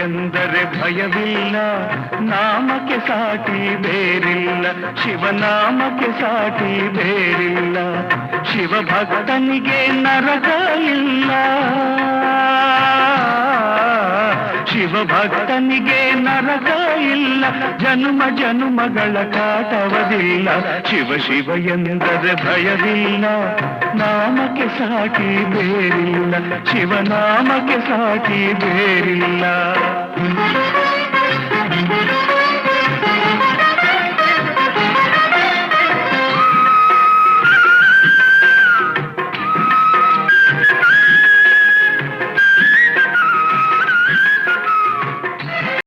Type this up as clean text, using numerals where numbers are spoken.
ಎಂದರೆ ಭಯವಿಲ್ಲ, ನಾಮಕ್ಕೆ ಸಾಟಿ ಬೇರಿಲ್ಲ, ಶಿವನಾಮಕ್ಕೆ ಸಾಟಿ ಬೇರಿಲ್ಲ. ಶಿವಭಕ್ತನಿಗೆ ನರಕ ಇಲ್ಲ, ಶಿವಭಕ್ತನಿಗೆ ನರಕ ಇಲ್ಲ, ಜನ್ಮ ಜನ್ಮಗಳ ಕಾಟವದಿಲ್ಲ. ಶಿವ ಶಿವ ಎಂದರೆ ಭಯವಿಲ್ಲ, ನಾಮಕ್ಕೆ ಸಾಟಿ ಬೇರಿಲ್ಲ, ಶಿವನಾಮಕ್ಕೆ ಸಾಟಿ ಬೇರಿಲ್ಲ.